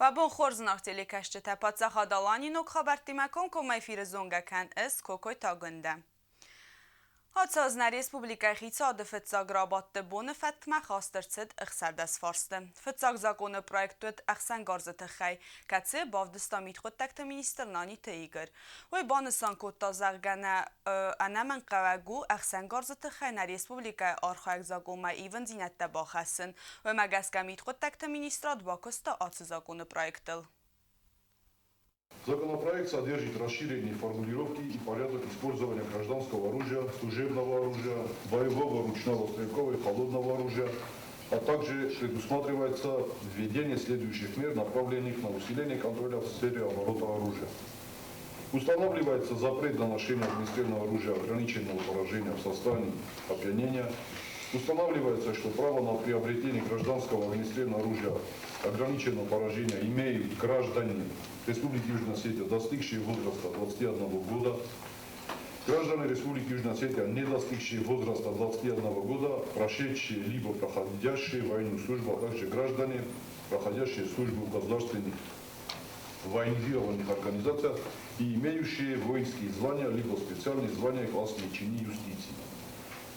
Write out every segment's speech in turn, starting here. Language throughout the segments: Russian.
و بون خورزناخ تیلی کشت تپات زخادالانی نوک خبرتی مکن که میفیر زونگا کن اس کوکوی تاگنده. هاتساز نری اسپوبلیکای خیتا ده فتزاگ رابط ده بونه فتمه خواستر چد اخسرد از فارسته. فتزاگ زاگونه پرویکتوت اخسن گارزت خی کتسه باودستا میت خود تکت مینیستر نانی تیگر. وی بانسان کتا زاگنه انمن قواگو اخسن گارزت خی نری اسپوبلیکای آرخوک زاگومه ایون زینت ده باخسن و مگسکه میت خود تکت مینیسترات باکستا آتس زاگونه پرویکتل. Законопроект содержит расширение формулировки и порядок использования гражданского оружия, служебного оружия, боевого ручного стрелкового и холодного оружия, а также предусматривается введение следующих мер, направленных на усиление контроля в сфере оборота оружия. Устанавливается запрет на ношение огнестрельного оружия ограниченного поражения в состоянии опьянения. Устанавливается, что право на приобретение гражданского огнестрельного оружия ограниченного поражения имеют граждане Республики Южная Осетия, достигшие возраста 21 года, граждане Республики Южная Осетия, не достигшие возраста 21 года, прошедшие либо проходящие военную службу, а также граждане, проходящие службу в государственных военизированных организациях и имеющие воинские звания, либо специальные звания классной чини юстиции.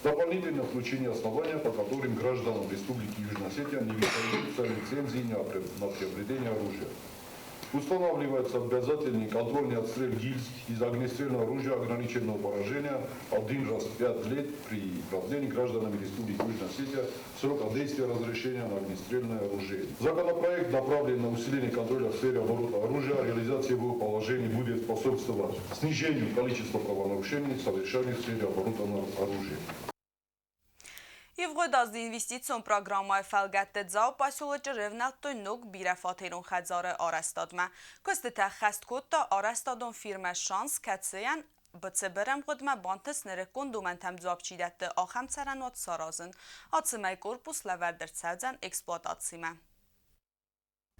Дополнительное включение основания, по которым гражданам Республики Южная Осетия не выдаются лицензии на приобретение оружия. Устанавливается обязательный контрольный отстрел гильз из огнестрельного оружия ограниченного поражения 1 раз в 5 лет при продлении гражданами Республики Южная Осетия срока действия разрешения на огнестрельное оружие. Законопроект направлен на усиление контроля в сфере оборота оружия. Реализация его положений будет способствовать снижению количества правонарушений, совершенных в сфере оборота оружия. Евгой даз инвестицион программай фалгатте зау пасюлычы ревнаттой нук бирафатерун хадзары арастадма. Көстіті хаст котта арастадун фирма шанс кәтсіян بتسبرم قدمه بانتس نرکون دومن تمزاب چیدت آخم سرنوات سارازن آتسمه корпус لوردر سوزن اکسپلاتاتسیمه.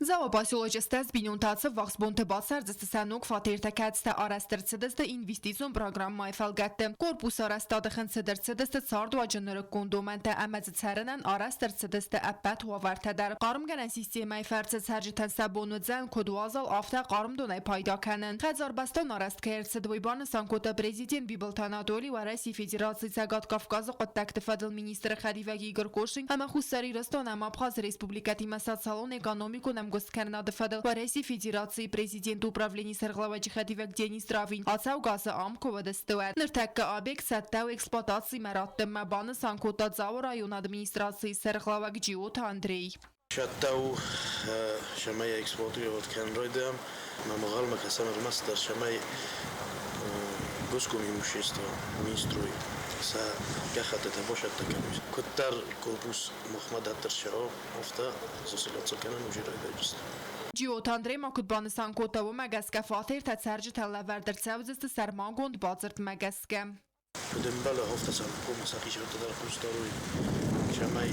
Zao poseločiste zbinuntace vaxbonte baserdiste sanuk fatirtekatste arastırtsıdiste investisyon programmay felgette. Korpus arastadixin sıdırtsıdiste sardu acınırı kondomente emezi çerinen arastırtsıdiste ebbet hovarteder. Qarım gelen sistemay fertse serciten sabonudzen kodwazal afta qarım donay payda kenin. Xazarbastan arast kertsid vayban sankota prezident Bibiltanadoli ve Resi Federasyası Sagat Kafkazı qod teklif edil ministr Xadivagi Igor Koshin ama xusari rastan ama Abxaz Respublikati Masat Salon Ekonomiku Госкерна дефедел Вареси Федерации президент управления Сарглавачи Хадивек Денис Травин Ацау газа Амкова дестует. Нертекка объект сеттау эксплуатации мараттем мабаны Санкота Зау район администрации Сарглавак Джиота Андрей. شتاو شماي эксплуатировать конройдам мамагал макасамер мастер шамай госком имущество министрой са гахата бошат такамис коттар корпус Мухаммад Атаршао офта засилатса канан ужирайдажист Джиот Андрей макутбаны Санкота و مگسکه فاتر تسرج تلوردر سوزست سرمانگوند بازرد مگسکه بدن بالا هفته سال کوم ساقی شد در خوستاروی شمای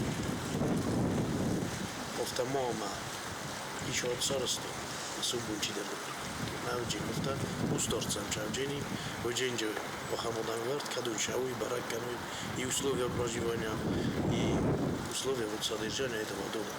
هفته ماما ایشاد سرستو مسئول چیده بود موجی هفته усторцам чавджени воженже похамодан верт кадун шауи барак кануи и условия проживания и условия вот содержания этого дома.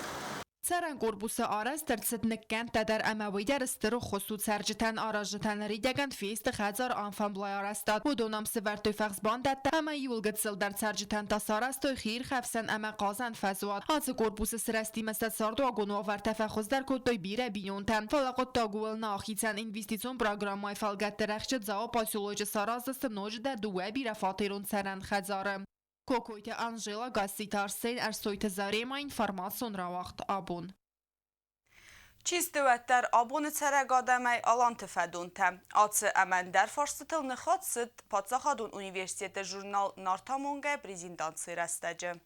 Саран корпуса арастырцыд ныккент тадar әмәвейдер істірі қосу сәржітен аражытен ридегент фейсті қадзар анфамблай арастад. Удонам сівертой фәқсбандетті әмә юлгыт сылдар сәржітен тасарастой خیر خفسن әмә قازن фәзуат. Аты корпусы сірәсті мәстәд сарду агону авар тәфәқыздар көттой бире бинонтен. Фалақот тагуылна ахицен инвестицион программай фалгетті рәқшет зау пасюлойчы сараздысты ножда дуэ бире фатерун сәрен қадзары. Kokoyte Angela Gassitarsen ersoyte zarema informasyon ravakt abun. چیستوتر آبون ترگ آدمی آلان تفدونته. آتس امن در فرستل نخواد سد پاتساخادون اونیورسیت ژورنال نارتامونگه پریزیدانسی رستجه.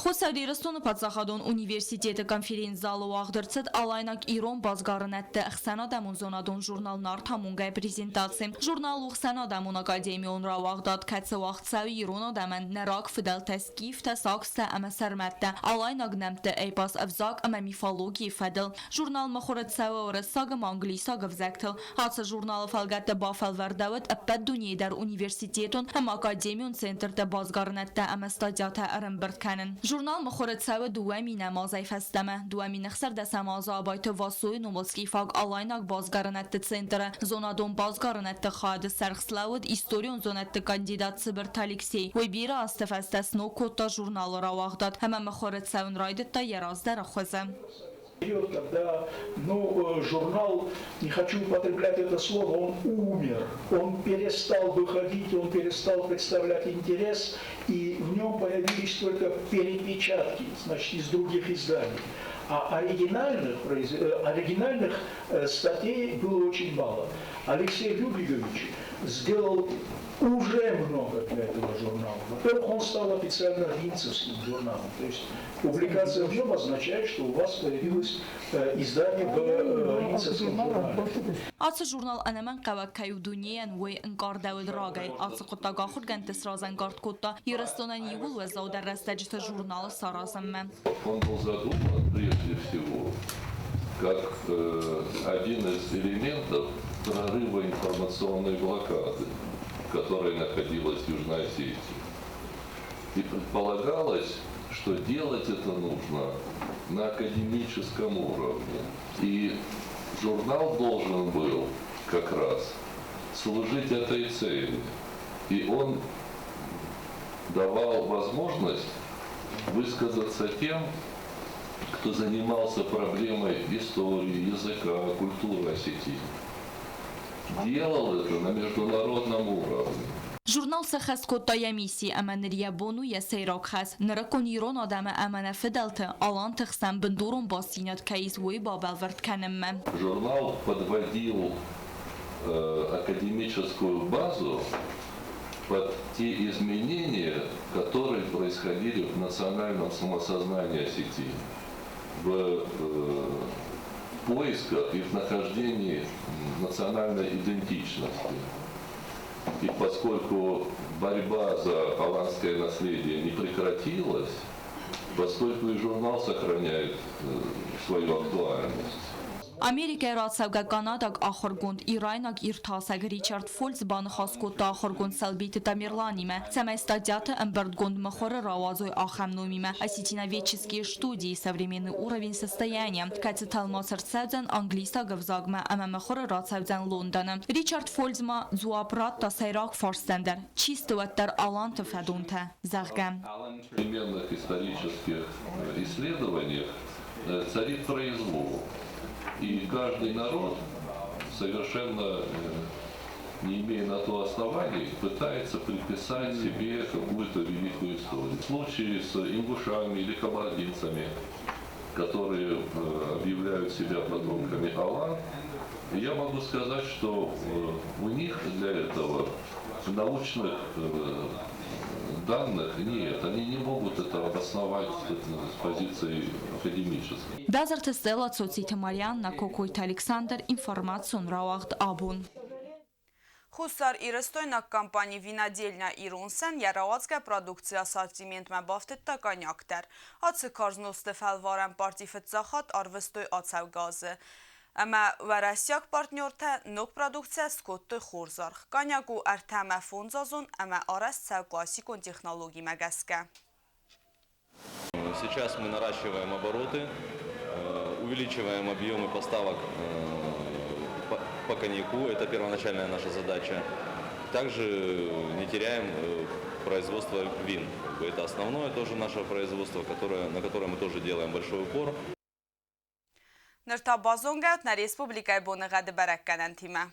Խոսարի Ռստոնը Պացախադոն ունիվերսիտետը կոնֆերենց-զալը աղդրցդ ալայնակ իրոն բազգարն էտտը ըխսանադամուն զոնադոն ժուրնալ նարդամուն գայ պրեզենտացիմ։ Ժուրնալ ուխսանադամուն ակադեմիոն ռավաղդատ կացը վաղցավի իրոնադամեն նրակ ֆդել տեսկիվ տեսակստը ամասարմետտը ալայնակ նեմտը էյպաս ավզակ ամա միֆալոգի ֆդել։ Ժուրնալ մխորեցավը օրսագը մանգլիսագը վզակտել։ Հացը ժուրնալը ֆալգատը բաֆալ վարդավըտ ըպպետ դունի դար ունիվերսիտետոն հմ ակադեմիոն սենտրտը բազգարն էտտը ամաստադյատը արմբրտ dikənin. Jurnal mıxorıtsağı duemi namazay fəstəmə, duemi nıxsır dəsəmazı abaytı vasuy numolski fag alaynak bazgarınətdi centrə, zonadon bazgarınətdi xadı sərxslavud istoriyon zonətdi kandidat Sibir Talixey, və biri astı fəstəsini kodda jurnalı ravaqdad, həmə mıxorıtsağın raydətdə yerazdərə xözə. Период, когда журнал, не хочу употреблять это слово, он умер, он перестал выходить, он перестал представлять интерес, и в нем появились только перепечатки, значит, из других изданий. А оригинальных статей было очень мало. Алексей Людвигович сделал уже много для этого журнала. Во-первых, он стал официально ринцевским журналом. То есть публикация в нем означает, что у вас появилось издание в ринцевском журнале. Atsı jurnal anəmən qəvə kəyuduniyen və inqar dəvil ragay. Atsı qutta qaxur gəntis razən qart qutta yırıstonan yivul və zavdər rəstəcitə jurnalı sarazəmmə. Он был задуман прежде всего как один из элементов прорыва информационной блокады, которая находилась в Южной Осетии. И предполагалось, что делать это нужно на академическом уровне. И журнал должен был как раз служить этой цели. И он давал возможность высказаться тем, кто занимался проблемой истории, языка, культуры Осетии. Делал это на международном уровне. Jurnal səxəs kodda misi əməniriyə bonu ya seyrak xəs. Nərəkon İran adamı əmənə fidəltə alan tıxsən bindurun basinat kəyis vəy babəlvərt kənəmmə. Журнал подводил академическую базу под те изменения, которые происходили в национальном самосознании Осетии, в поисках и в нахождении национальной идентичности. И поскольку борьба за аланское наследие не прекратилась, поскольку и журнал сохраняет свою актуальность. Amerikaya ratsavqa Qanadag axırgund İraynak irtasaq Richard Foltz banı xaskotda axırgund salbiti tamirlanimə. Səməy stadiatı əmberdgund махоры равазой ахамнумимə. Осетиноведческие студии современный уровень состояния. Кати талмасыр сәвден англиста гавзагмə əmə махоры ratsavdən Лондона. Richard Foltzma зуапрат та сайрак фарстендер. Чисто ваттар аланты фәдунтə. Зағгам. В современных исторических исследованиях царит произвол. И каждый народ, совершенно не имея на то оснований, пытается приписать себе какую-то великую историю. В случае с ингушами или кабардинцами, которые объявляют себя потомками Алан, я могу сказать, что у них для этого научных данных нет, они не могут это обосновать с позиции академической. Дазар тестела соцсети Marianna Kokuyt Alexander информацион равахт абун. Խուսար իրստոյնակ կամպանի վինադելնա իրունսեն երավացկա պրոդուկցիա սարտիմենտմա բավտետ տականյակտեր, հացը կարզնոստը ֆալվարան պարտի ֆծախատ արվստոյ ացավ գազը. Əmə vərəsiyak partnyortə nok produksiya skottu xorzarx. Kanyaku ərtəmə fonzazun əmə aras səv klasikon texnologi məgəskə. Сейчас мы наращиваем обороты, увеличиваем объемы поставок по коньяку. Это первоначальная наша задача. Также не теряем производство вин. Это основное тоже наше производство, на которое мы тоже делаем большой упор. Նրտաբազոնգայոտ նար Ռեսպուբլիկայի բոնղադը բարակկանան թիմը։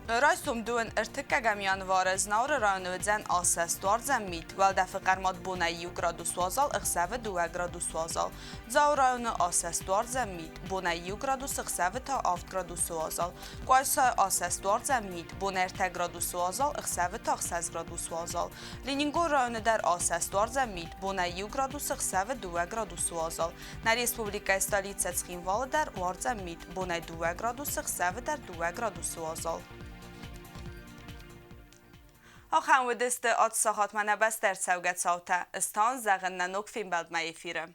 Նորայսում դուն ըրթկագամ յանվարը զնաուրը ռայոնովեդзен ասես տուարձən միտ, վալդəfı qarmad bonayı gradus vazal, ıxsəvi 2 gradus vazal. Ձավ ռայոնը ասես տուարձən միտ, bonayı gradus ıxsəvi ta 7 gradus vazal. Qoysa ասես տուարձən միտ, bonərtə gradus vazal, ıxsəvi ta 8 gradus vazal. Leningo rayonu dar ասես տուարձən միտ, bonayı gradus ıxsəvi 2 gradus vazal. Na Respublikaya stolitsa Tsxinvalı dar varzən miտ, bonay 2 gradus ıxsəvi dar 2 gradus vazal. آخر ودست آت ساخت منبست در سوگت ساوته استان زغن نوک فیلم بلد ما افیره.